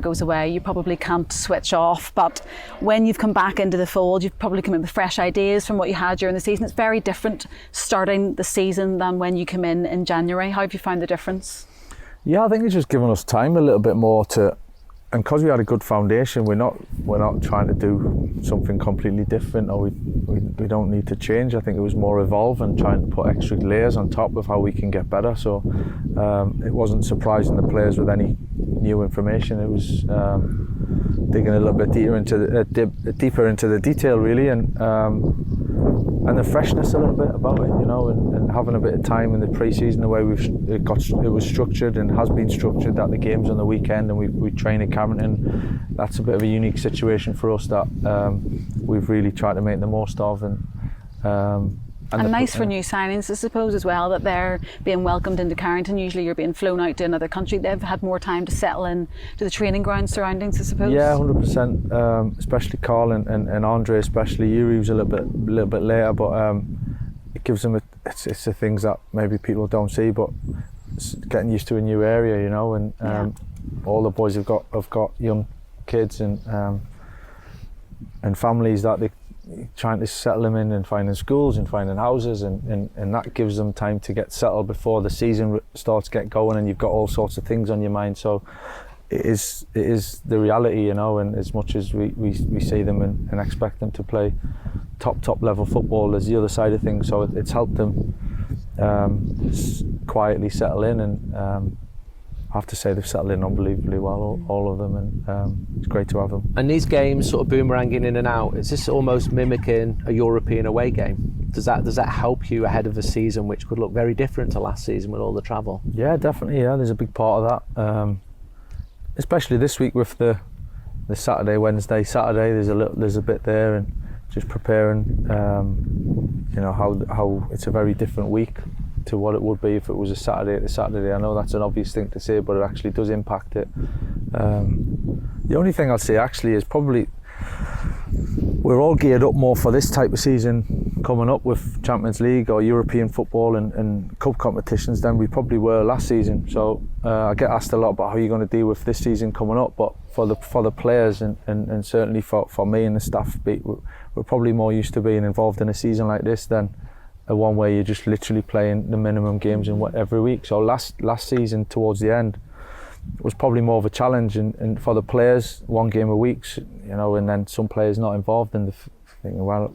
goes away, you probably can't switch off, but when you've come back into the fold, you've probably come in with fresh ideas from what you had during the season. It's very different starting the season than when you come in January. How have you found the difference? Yeah, I think it's just given us time a little bit more to, and because we had a good foundation, we're not trying to do something completely different, or we don't need to change. I think it was more evolve and trying to put extra layers on top of how we can get better. So it wasn't surprising the players with any new information. It was digging a little bit deeper into the detail, really, and the freshness a little bit about it, you know, and having a bit of time in the pre-season, the way it was structured and has been structured, that the game's on the weekend and we train at Carrington. That's a bit of a unique situation for us that we've really tried to make the most of, and nice for new signings, I suppose, as well, that they're being welcomed into Carrington. Usually you're being flown out to another country. They've had more time to settle in to the training ground surroundings, I suppose. Yeah, 100%. Especially Karl and Andrey, especially. Youri was a little bit later, but it gives them it's the things that maybe people don't see, but it's getting used to a new area, you know, and all the boys have got young kids and families that they trying to settle them in, and finding schools and finding houses, and that gives them time to get settled before the season starts to get going, and you've got all sorts of things on your mind. So it is the reality, you know, and as much as we see them and expect them to play top level football, there's the other side of things. So it's helped them quietly settle in, and I have to say they've settled in unbelievably well, all of them, and it's great to have them. And these games sort of boomeranging in and out, is this almost mimicking a European away game? Does that help you ahead of a season which could look very different to last season with all the travel? Yeah, definitely. Yeah, there's a big part of that, especially this week with the Saturday, Wednesday, Saturday. There's a bit there, and just preparing. You know how it's a very different week to what it would be if it was a Saturday. I know that's an obvious thing to say, but it actually does impact it. The only thing I'd say actually is probably we're all geared up more for this type of season coming up with Champions League or European football and cup competitions than we probably were last season. So I get asked a lot about how you're going to deal with this season coming up, but for the players and certainly for me and the staff, we're probably more used to being involved in a season like this than a one where you're just literally playing the minimum games in every week. So last season towards the end was probably more of a challenge, and for the players, one game a week, you know, and then some players not involved in the thinking, well,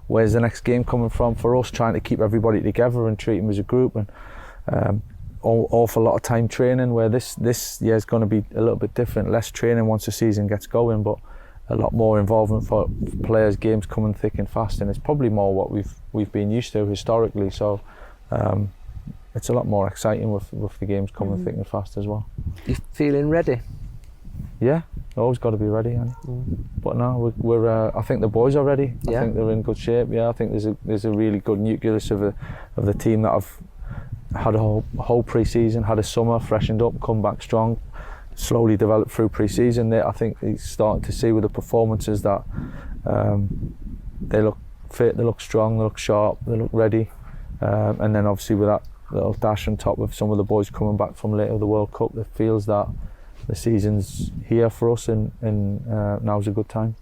where's the next game coming from? For us, trying to keep everybody together and treat them as a group, and awful lot of time training, where this year is going to be a little bit different. Less training once the season gets going, but a lot more involvement for players, games coming thick and fast, and it's probably more what we've been used to historically. So it's a lot more exciting with the games coming thick and fast as well. You feeling ready? Yeah, always got to be ready. But no, we're I think the boys are ready. Yeah. I think they're in good shape. Yeah, I think there's a really good nucleus of the team that have had a whole pre-season, had a summer, freshened up, come back strong, slowly developed through pre-season. I think he's starting to see with the performances that they look fit, they look strong, they look sharp, they look ready, and then obviously with that little dash on top of some of the boys coming back from later the World Cup, it feels that the season's here for us, and now's a good time.